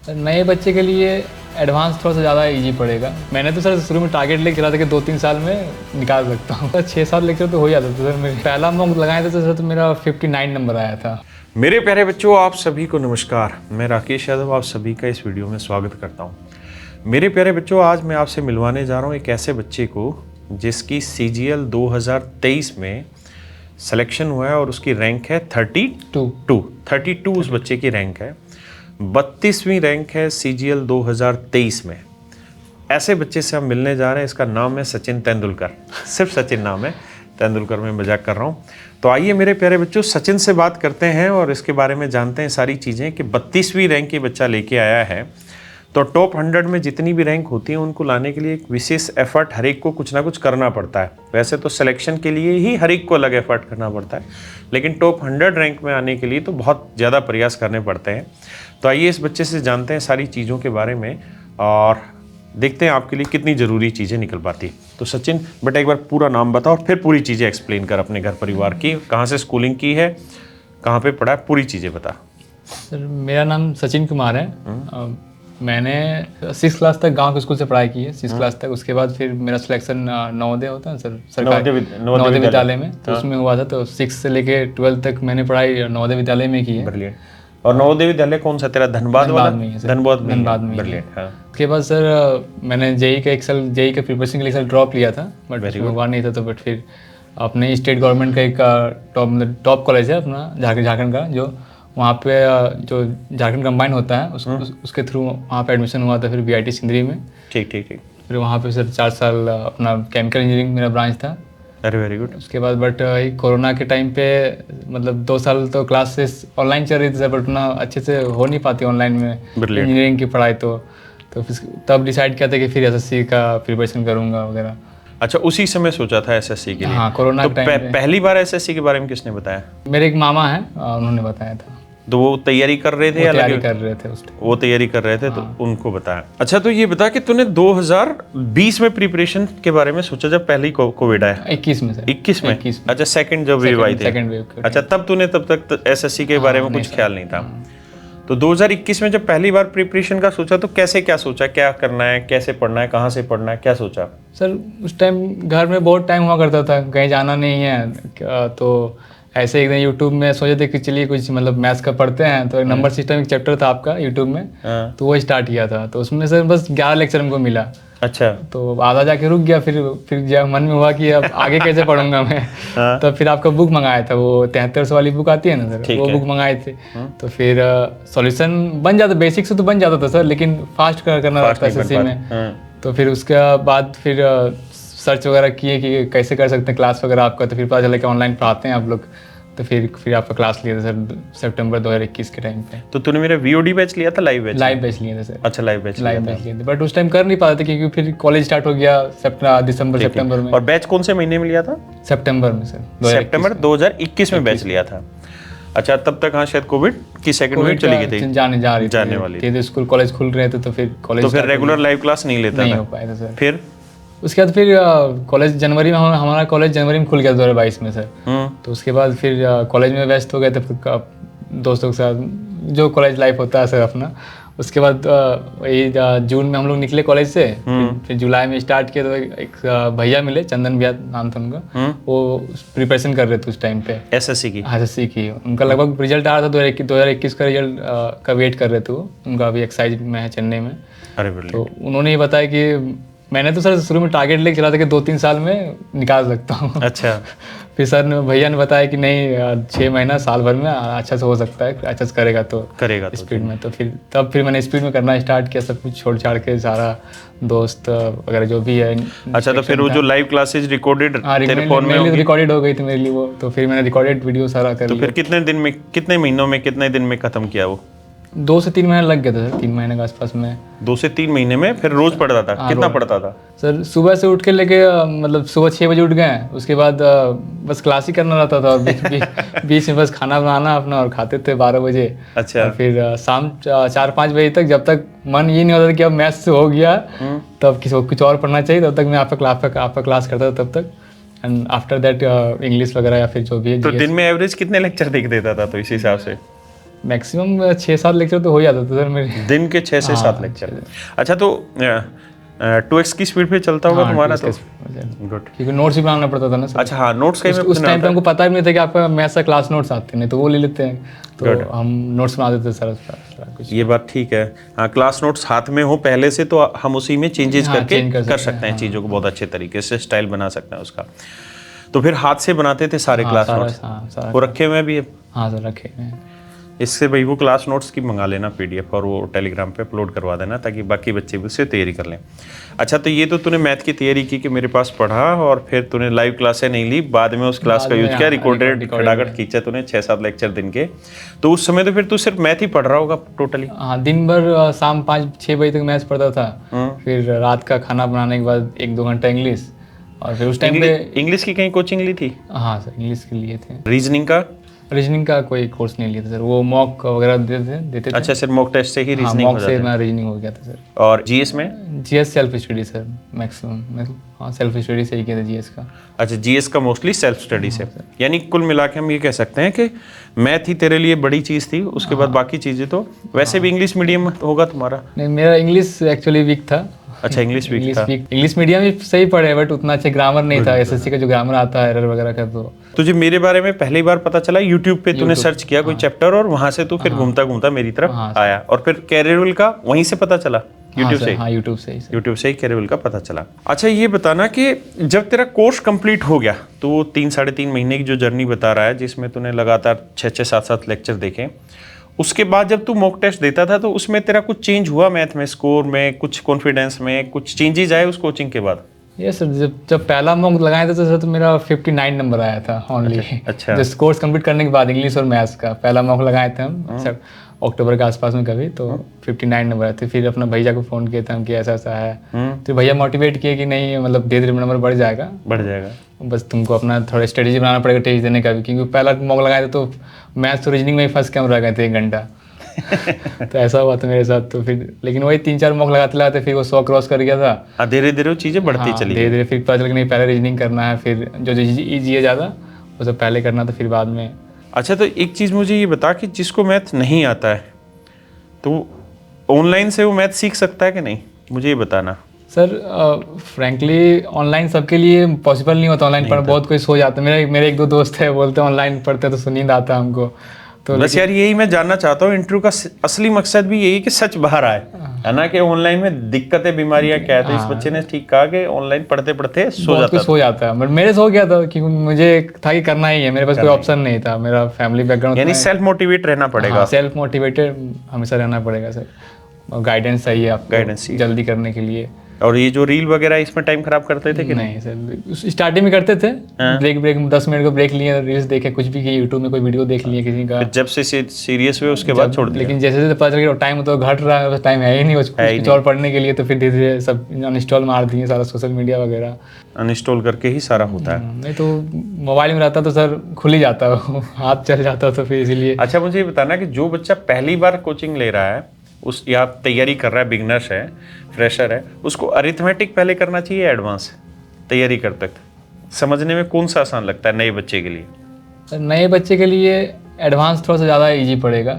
नए बच्चे के लिए एडवांस थोड़ा सा ज़्यादा इजी पड़ेगा। मैंने तो सर शुरू में टारगेट लेके चला था कि 2-3 साल में निकाल सकता हूँ। 6-7 लेक्चर तो हो जाता था सर। मेरे पहला मॉक लगाया था तो सर तो मेरा 59 नंबर आया था। मेरे प्यारे बच्चों, आप सभी को नमस्कार। मैं राकेश यादव आप सभी का इस वीडियो में स्वागत करता हूँ। मेरे प्यारे बच्चों, आज मैं आपसे मिलवाने जा रहा हूँ एक ऐसे बच्चे को जिसकी CGL 2023 में सिलेक्शन हुआ है और उसकी रैंक है 32 उस बच्चे की रैंक है। 32वीं रैंक है CGL 2023 में। ऐसे बच्चे से हम मिलने जा रहे हैं। इसका नाम है सचिन तेंदुलकर। सिर्फ सचिन नाम है, तेंदुलकर में मजाक कर रहा हूँ। तो आइए मेरे प्यारे बच्चों, सचिन से बात करते हैं और इसके बारे में जानते हैं सारी चीज़ें कि 32वीं रैंक ये बच्चा लेके आया है। तो टॉप 100 में जितनी भी रैंक होती है उनको लाने के लिए एक विशेष एफर्ट हर एक को कुछ ना कुछ करना पड़ता है। वैसे तो सिलेक्शन के लिए ही हर एक को अलग एफर्ट करना पड़ता है, लेकिन टॉप 100 रैंक में आने के लिए तो बहुत ज़्यादा प्रयास करने पड़ते हैं। तो आइए इस बच्चे से जानते हैं सारी चीज़ों के बारे में और देखते हैं आपके लिए कितनी ज़रूरी चीज़ें निकल पाती। तो सचिन बेटा, एक बार पूरा नाम बताओ और फिर पूरी चीज़ें एक्सप्लेन कर, अपने घर परिवार की, कहाँ से स्कूलिंग की है, कहाँ पे पढ़ा है, पूरी चीज़ें बता। सर मेरा नाम सचिन कुमार है। मैंने 6 क्लास तक गांव के स्कूल से पढ़ाई की है, 6 क्लास तक। उसके बाद फिर मेरा सिलेक्शन नवोदय होता है सर, सरकारी नवोदय विद्यालय में, तो उसमें हुआ था। तो 6 से लेके 12 तक मैंने पढ़ाई नवोदय विद्यालय में की है। ब्रिलियंट। और नवोदय विद्यालय कौन सा तेरा? धनबाद वाला? धनबाद में। ब्रिलियंट। हाँ। उसके बाद सर मैंने जेई का प्रिपरेशन के लिए सर ड्रॉप लिया था, बट हुआ नहीं था। तो बट फिर अपने स्टेट गवर्नमेंट का एक टॉप कॉलेज है अपना झारखंड का, जो वहाँ पे जो झारखंड कंबाइन होता है उसके थ्रू वहाँ पे एडमिशन हुआ था। फिर VIT सिंदरी में। ठीक। फिर वहाँ पे सर 4 साल अपना केमिकल इंजीनियरिंग मेरा ब्रांच था। अरे वेरी गुड। उसके बाद बट कोरोना के टाइम पे मतलब 2 साल तो क्लासेस ऑनलाइन चल रही थी सर, बट उतना अच्छे से हो नहीं पाती ऑनलाइन में इंजीनियरिंग की पढ़ाई। तो फिर तब डिसाइड किया था कि फिर SSC का प्रिपरेशन करूँगा वगैरह। अच्छा, उसी समय सोचा था SSC के लिए? हाँ, कोरोना के टाइम पे। पहली बार SSC के बारे में किसने बताया? मेरे एक मामा हैं, उन्होंने बताया था। तो वो तैयारी कर रहे थे? तैयारी कर रहे थे उस टाइम। वो तैयारी कर रहे थे। हाँ। तो उनको बताया। अच्छा, तो ये बता कि तूने 2020 में प्रिपरेशन के बारे में सोचा जब पहली कोविड आया? 21 में सर। 21 में? अच्छा, सेकंड जब वेव आई थी। अच्छा, तब तक SSC के बारे में कुछ ख्याल नहीं था। तो 2021 में जब पहली बार प्रिपरेशन का सोचा तो कैसे क्या सोचा, क्या करना है, कैसे पढ़ना है, कहाँ से पढ़ना है, क्या सोचा? सर उस टाइम घर में बहुत टाइम हुआ करता था, कहीं जाना नहीं है, तो ऐसे एक दिन यूट्यूब में सोचे थे कि चलिए कुछ मतलब मैथ्स का पढ़ते हैं। तो नंबर सिस्टम एक चैप्टर था आपका यूट्यूब में, तो वो स्टार्ट किया था। तो उसमें सर बस 11 लेक्चर हमको मिला। अच्छा। तो आधा जाके रुक गया। फिर जब मन में हुआ कि अब आगे कैसे पढ़ूंगा मैं। हाँ। तो फिर आपका बुक मंगाया था, वो 7300 वाली बुक आती है ना सर, वो बुक मंगाए थे। तो फिर सॉल्यूशन बन जाता, बेसिक से तो बन जाता था सर, लेकिन फास्ट करना रहता है SSC में। तो फिर उसके बाद फिर सर्च वगैरह किए कि कैसे कर सकते हैं क्लास वगैरह आपका। तो फिर पता चला कि ऑनलाइन पढ़ाते हैं आप लोग। तो फिर आपका क्लास लिया था सर सितंबर 2021 के टाइम पे। तो तूने मेरा VOD बैच लिया था? लाइव बैच लिया था सर। अच्छा, लाइव बैच लिए थे, बट उस टाइम कर नहीं पाते थे क्योंकि फिर कॉलेज स्टार्ट हो गया सितंबर में। और बैच कौन से महीने में लिया था? सितंबर में सर, सितंबर 2021 में बैच लिया था। अच्छा, तब तक हाँ शायद कोविड की सेकंड वेव चली गई थी, जाने वाली थी। स्कूल कॉलेज खुल रहे थे, तो फिर रेगुलर लाइव क्लास नहीं लेता नहीं हो पाया था सर। फिर उसके बाद फिर कॉलेज जनवरी में, हमारा कॉलेज जनवरी में खुल गया 2022 में सर। तो उसके बाद फिर कॉलेज में व्यस्त हो गए थे दोस्तों के साथ, जो कॉलेज लाइफ होता है सर अपना। उसके बाद वही जून में हम लोग निकले कॉलेज से। फिर जुलाई में स्टार्ट किया। तो एक भैया मिले, चंदन भैया नाम था उनका। वो प्रिपरेशन कर रहे थे उस टाइम पे SSC की। उनका लगभग रिजल्ट आ रहा था 2021 का रिजल्ट का वेट कर रहे थे वो। उनका अभी एक्साइज में है चेन्नई में। तो उन्होंने ही बताया कि मैंने तो सर शुरू में टारगेट लेके चला था कि 2-3 साल में निकाल सकता हूँ। अच्छा। फिर भैया ने बताया कि नहीं, 6 महीना साल भर में अच्छा से हो सकता है, अच्छा से करेगा तो स्पीड में। तो फिर मैंने स्पीड में करना स्टार्ट किया, सब कुछ छोड़ छाड़ के, सारा दोस्त वगैरह जो भी है। अच्छा, तो फिर वो जो लाइव क्लासेज रिकॉर्डेड तेरे फोन में रिकॉर्डेड हो गई थी मेरे लिए वो। तो फिर मैंने रिकॉर्डेड वीडियो सारा कर लिया। तो फिर कितने महीनों में, कितने दिन में खत्म किया वो? 2 से 3 महीने लग गया था सर, 3 महीने के आसपास में। 2 से 3 महीने में? फिर रोज पढ़ता था? कितना पढ़ता था सर? सुबह से उठ के लेके मतलब सुबह 6 बजे उठ गए, उसके बाद बस क्लास ही करना रहता था, और बीच में बस खाना बनाना अपना, और खाते थे 12 बजे। अच्छा। और फिर शाम 4-5 बजे तक, जब तक मन ये नहीं होता था कि अब मैथ्स हो गया, तब कुछ और पढ़ना चाहिए, तब तक मैं आपका क्लास करता था तब तक। एंड आफ्टर दैट इंग्लिश वगैरह या फिर जो भी है। तो दिन में एवरेज कितने लेक्चर देख देता था तो इस हिसाब से? मैक्सिमम 6-7 लेक्चर तो हो जाता था सर मेरे दिन के 6 से 7 लेक्चर। अच्छा, तो 2x की स्पीड पे चलता होगा तुम्हारा तो? गुड। क्योंकि नोट्स भी बनाना पड़ता था ना सर। अच्छा हाँ, नोट्स कहीं उस टाइम पे हमको पता भी नहीं था कि आपका मैथ्स का क्लास नोट्स आते नहीं, तो वो ले लेते हैं, तो हम नोट्स बना देते सर उसका कुछ। ये बात ठीक है। हाँ, क्लास नोट्स हाथ में हो पहले से तो हम उसी में चेंजेस करके कर सकते हैं चीज़ों को बहुत अच्छे तरीके से, स्टाइल बना सकते हैं उसका। तो फिर हाथ से बनाते थे सारे क्लास नोट्स? वो रखे हुए भी है? हाँ सर, रखे हुए हैं। इससे भाई वो क्लास नोट्स की मंगा लेना PDF और वो टेलीग्राम पे अपलोड करवा देना, ताकि बाकी बच्चे भी उससे तैयारी कर लें। अच्छा, तो ये तो तूने मैथ की तैयारी की कि मेरे पास पढ़ा, और फिर तूने लाइव क्लासें नहीं ली, बाद में उस क्लास का यूज किया, रिकॉर्डेड खड़ाखट खींचा तूने 6-7 लेक्चर दिन के। तो उस समय तो फिर तू सिर्फ मैथ ही पढ़ रहा होगा टोटली? हाँ, दिन भर शाम 5-6 बजे तक मैथ्स पढ़ता था, फिर रात का खाना बनाने के बाद 1-2 घंटा इंग्लिश, और फिर उस टाइम पे इंग्लिश की कहीं कोचिंग ली थी? हाँ सर, इंग्लिश के लिए थे। रीजनिंग का कोई कोर्स नहीं लिया था सर, वो मॉक वगैरह देते थे। अच्छा, सिर्फ मॉक टेस्ट से ही रीजनिंग हो जाता है? हाँ, मॉक से मैं रीजनिंग हो गया था सर। और जीएस में? GS self study sir maximum. हाँ, सेल्फ स्टडी से ही किया था जीएस का। अच्छा, जीएस का मोस्टली सेल्फ स्टडी से। यानी कुल मिला के हम ये कह सकते हैं कि मैथ ही तेरे लिए बड़ी चीज़ थी, उसके बाद बाकी चीज़ें तो वैसे भी इंग्लिश मीडियम होगा तुम्हारा? नहीं, मेरा इंग्लिश एक्चुअली वीक था। अच्छा, इंग्लिश वीक था। इंग्लिश मीडियम भी सही पढ़े, बट उतना अच्छा ग्रामर नहीं था। एसएससी का जो ग्रामर आता है एरर वगैरह का, तो तुझे मेरे बारे में पहली बार पता चला यूट्यूब पे, तूने सर्च किया कोई चैप्टर, और वहां से तू फिर घूमता घूमता मेरी तरफ आया, और फिर कैरियर का वहीं से पता चला? यूट्यूब से? हाँ, यूट्यूब से ही कैरियर का पता चला। अच्छा, ये बताना कि जब तेरा कोर्स कंप्लीट हो गया, तो 3-3.5 महीने की जो जर्नी बता रहा है, जिसमें तूने लगातार 6-6, 7-7 लेक्चर देखे, उसके बाद जब तू मॉक टेस्ट देता था तो उसमें तेरा कुछ चेंज हुआ मैथ में, स्कोर में, कुछ कॉन्फिडेंस में, कुछ चेंजेस आए उस कोचिंग के बाद? ये सर, जब पहला मॉक लगाया था तो सर, तो मेरा 59 नंबर आया था ओनली। अच्छा। जो कोर्स कंप्लीट करने के बाद इंग्लिश और मैथ्स का पहला मॉक लगाए थे हम सर, अक्टूबर के आसपास में कभी, तो 59 नंबर आए थे। फिर अपना भैया को फ़ोन किया था हम कि ऐसा ऐसा है, तो भैया मोटिवेट किए कि नहीं, मतलब धीरे धीरे नंबर बढ़ जाएगा, बस तुमको अपना थोड़ा स्ट्रेटेजी बनाना पड़ेगा टेस्ट देने का भी, क्योंकि पहला मॉक लगाए थे तो मैथ्स तो रीजनिंग में ही फंस के हम रह गए थे 1 घंटा। तो ऐसा हुआ था मेरे साथ। तो फिर लेकिन वही 3-4 मॉक लगाते लगाते फिर वो 100 क्रॉस कर गया था। धीरे धीरे वो चीज़ें बढ़ती चली, धीरे धीरे फिर पता चला कि नहीं, पहले रीजनिंग करना है, फिर जो ईजी है ज़्यादा वो सब पहले करना था, फिर बाद में। अच्छा, तो एक चीज़ मुझे ये बता कि जिसको मैथ नहीं आता है तो ऑनलाइन से वो मैथ सीख सकता है कि नहीं, मुझे ये बताना। सर फ्रैंकली ऑनलाइन सबके लिए पॉसिबल नहीं होता ऑनलाइन पढ़ना, बहुत कोई सो जाता है। मेरे 1-2 दोस्त है, बोलते हैं ऑनलाइन पढ़ते तो नींद आता है हमको, तो बस यार यही मैं जानना चाहता हूँ। इंटरव्यू का असली मकसद भी यही कि सच बाहर आए, है ना, कि ऑनलाइन में दिक्कतें बीमारियां क्या है। तो इस बच्चे ने ठीक कहा कि ऑनलाइन पढ़ते पढ़ते सो जाता है, बट मेरे सो गया था, क्योंकि मुझे था कि करना ही है, मेरे पास कोई ऑप्शन नहीं था। मेरा फैमिली बैकग्राउंड, यानी सेल्फ मोटिवेट रहना पड़ेगा। सेल्फ मोटिवेटेड हमेशा रहना पड़ेगा सर, और गाइडेंस चाहिए आपको, गाइडेंस जल्दी करने के लिए। और ये जो रील वगैरह इसमें टाइम खराब करते थे कि नहीं सर, स्टार्टिंग में करते थे। ब्रेक 10 मिनट का ब्रेक लिए, रील्स देखे, कुछ भी किए, यूट्यूब में कोई वीडियो देख लिए किसी का, जब से सीरियस हुए उसके बाद छोड़ दिया। लेकिन जैसे जैसे पता चल गया टाइम तो घट रहा है, टाइम है ही नहीं कुछ और पढ़ने के लिए, तो फिर धीरे धीरे सब अनइंस्टॉल मार दिए, सारा सोशल मीडिया वगैरह अनइंस्टॉल करके ही सारा होता है। नहीं तो मोबाइल में रहता तो सर खुल ही जाता, हाथ चल जाता, तो फिर इसीलिए। अच्छा, मुझे ये बताना कि जो बच्चा पहली बार कोचिंग ले रहा है, उस या तैयारी कर रहा है, बिगनर्स है, फ्रेशर है, उसको अरिथमेटिक पहले करना चाहिए, एडवांस तैयारी करते समझने में कौन सा आसान लगता है नए बच्चे के लिए? सर नए बच्चे के लिए एडवांस थोड़ा सा ज़्यादा इजी पड़ेगा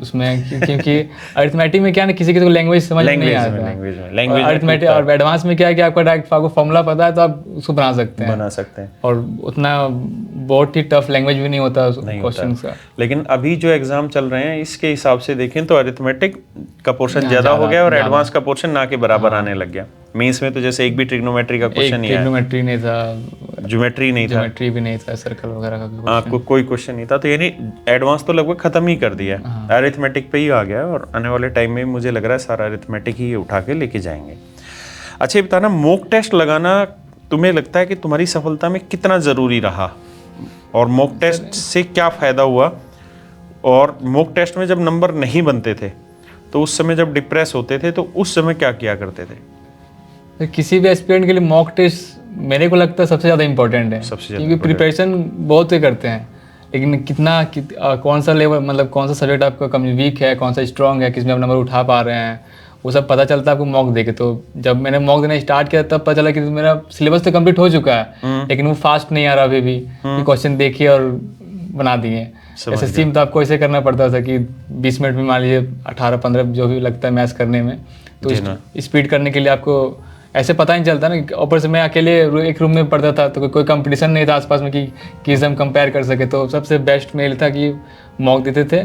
उसमें, क्योंकि अरिथमेटिक में क्या है, किसी को लैंग्वेज समझ नहीं आता, अरिथमेटिक और एडवांस में क्या है कि आपका डायरेक्ट आपको फॉर्मूला पता है तो आप उसको बना सकते हैं, और उतना बहुत ही टफ लैंग्वेज भी नहीं होता क्वेश्चन का। लेकिन अभी जो एग्जाम चल रहे हैं इसके हिसाब से देखें तो अरिथमेटिक का पोर्शन ज़्यादा हो गया और एडवांस का पोर्शन ना के बराबर आने लग गया। मेंस में तो जैसे एक भी ट्रिग्नोमेट्री का क्वेश्चन नहीं आया, ट्रिग्नोमेट्री नहीं था, ज्योमेट्री नहीं था, ज्योमेट्री भी नहीं था, सर्कल वगैरह का भी आपको कोई क्वेश्चन नहीं था। तो यानी एडवांस तो लगभग खत्म ही कर दिया, अरिथमेटिक पे ही आ गया, और आने वाले टाइम में मुझे लग रहा है सारा अरिथमेटिक ही उठा के लेके जाएंगे। अच्छा, ये बताना, मॉक टेस्ट लगाना तुम्हें लगता है कि तुम्हारी सफलता में कितना ज़रूरी रहा, और मॉक टेस्ट से क्या फ़ायदा हुआ? और मॉक टेस्ट में जब नंबर नहीं बनते थे तो उस समय जब डिप्रेस होते थे तो उस समय क्या किया करते थे? किसी भी एस्पिरेंट के लिए मॉक टेस्ट मेरे को लगता है सबसे ज़्यादा इंपॉर्टेंट है, क्योंकि प्रिपरेशन बहुत से करते हैं, लेकिन कौन सा लेवल, मतलब कौन सा सब्जेक्ट आपका कम वीक है, कौन सा स्ट्रॉन्ग है, किस में आप नंबर उठा पा रहे हैं, वो सब पता चलता है आपको मॉक देके। तो जब मैंने मॉक देना स्टार्ट किया तब पता चला कि मेरा सिलेबस तो कंप्लीट हो चुका है, लेकिन वो फास्ट नहीं आ रहा अभी भी, क्वेश्चन देखिए और बना दिए। एसएससी में तो आपको ऐसे करना पड़ता था कि 20 मिनट में मान लीजिए 18-15 जो भी लगता है मैथ्स करने में, तो स्पीड करने के लिए आपको ऐसे पता नहीं चलता ना। ऊपर से मैं अकेले एक रूम में पढ़ता था, तो कोई कंपटीशन नहीं था आसपास में कि हम कंपेयर कर सके। तो सबसे बेस्ट मेल था कि मॉक देते थे।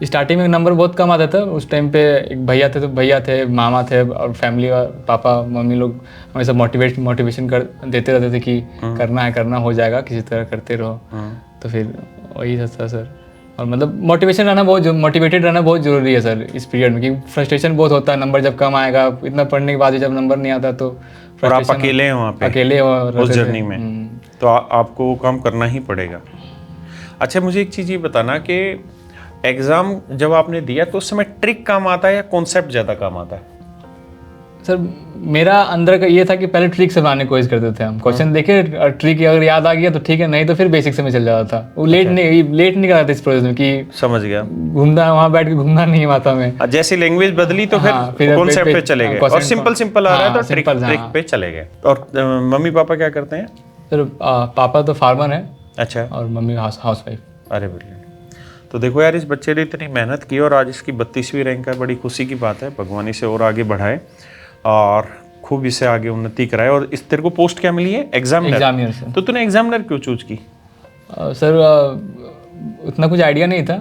स्टार्टिंग में नंबर बहुत कम आता था। उस टाइम पे एक भैया थे, तो भैया थे, मामा थे और फैमिली और पापा मम्मी लोग हमेशा मोटिवेशन कर देते रहते थे कि करना हो जाएगा, किसी तरह करते रहो। तो फिर वही था सर। और मतलब मोटिवेटेड रहना बहुत ज़रूरी है सर इस पीरियड में, कि फ्रस्ट्रेशन बहुत होता है नंबर जब कम आएगा। इतना पढ़ने के बाद भी जब नंबर नहीं आता तो और आप अकेले हैं वहाँ पे, अकेले उस जर्नी में, तो आपको वो काम करना ही पड़ेगा। अच्छा, मुझे एक चीज़ ये बताना कि एग्ज़ाम जब आपने दिया तो उस समय ट्रिक काम आता है या कॉन्सेप्ट ज़्यादा काम आता है? सर मेरा अंदर का ये था कि पहले ट्रिक से बनाने की कोशिश करते थे हम। क्वेश्चन देखे और ट्रिक अगर याद आ गया तो ठीक है, नहीं तो फिर बेसिक से में चल जाता था। वो लेट नहीं कराता इस प्रोसेस में कि समझ गया, घूमना वहाँ बैठ के घूमना नहीं आता में। जैसी लैंग्वेज बदली तो फिर कॉन्सेप्ट पे चले गए, और सिंपल आ रहा है तो ट्रिक पे चले गए। और मम्मी पापा क्या करते हैं? सर पापा तो फार्मर है। अच्छा। और मम्मी हाउस वाइफ। अरे बढ़िया। तो देखो यार, इस बच्चे ने इतनी मेहनत की और आज इसकी 32वीं रैंक है। बड़ी खुशी की बात है। भगवान इसे और आगे बढ़ाए और खूब इसे आगे उन्नति कराए। और इस तेरे को पोस्ट क्या मिली है? एग्जामिनर से। तो तूने एग्जामिनर क्यों चूज की? सर उतना कुछ आइडिया नहीं था।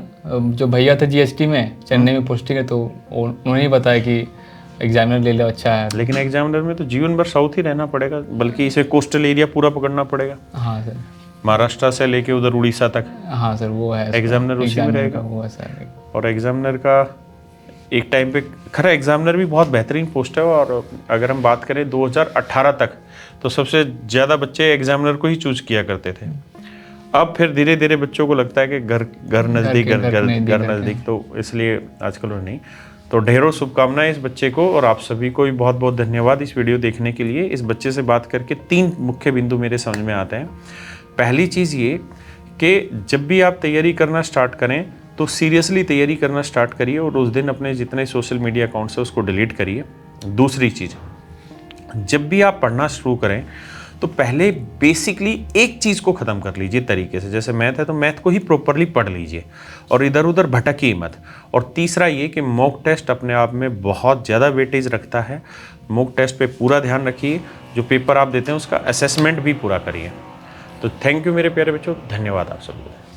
जो भैया थे जीएसटी में चेन्नई में पोस्टिंग है, तो उन्होंने ही बताया कि एग्जामिनर ले लो, अच्छा है। लेकिन एग्जामिनर में तो जीवन भर साउथ ही रहना पड़ेगा, बल्कि इसे कोस्टल एरिया पूरा पकड़ना पड़ेगा। हाँ सर, महाराष्ट्र से लेके उधर उड़ीसा तक। हाँ सर, वो है एग्जामिनर उसी में रहेगा। वो है सर। और एग्जामिनर का एक टाइम पे खरा एग्जामिनर भी बहुत बेहतरीन पोस्ट है। और अगर हम बात करें 2018 तक, तो सबसे ज़्यादा बच्चे एग्जामिनर को ही चूज किया करते थे। अब फिर धीरे धीरे बच्चों को लगता है कि घर नज़दीक, तो इसलिए आजकल नहीं। तो ढेरों शुभकामनाएं इस बच्चे को, और आप सभी को भी बहुत बहुत धन्यवाद इस वीडियो देखने के लिए। इस बच्चे से बात करके 3 मुख्य बिंदु मेरे समझ में आते हैं। पहली चीज़ ये कि जब भी आप तैयारी करना स्टार्ट करें तो सीरियसली तैयारी करना स्टार्ट करिए, और उस दिन अपने जितने सोशल मीडिया अकाउंट्स है उसको डिलीट करिए। दूसरी चीज़, जब भी आप पढ़ना शुरू करें तो पहले बेसिकली एक चीज़ को ख़त्म कर लीजिए तरीके से। जैसे मैथ है तो मैथ को ही प्रॉपरली पढ़ लीजिए और इधर उधर भटकिए मत। और तीसरा ये कि मॉक टेस्ट अपने आप में बहुत ज़्यादा वेटेज रखता है। मॉक टेस्ट पे पूरा ध्यान रखिए। जो पेपर आप देते हैं उसका असेसमेंट भी पूरा करिए। तो थैंक यू मेरे प्यारे बच्चों, धन्यवाद आप सबको।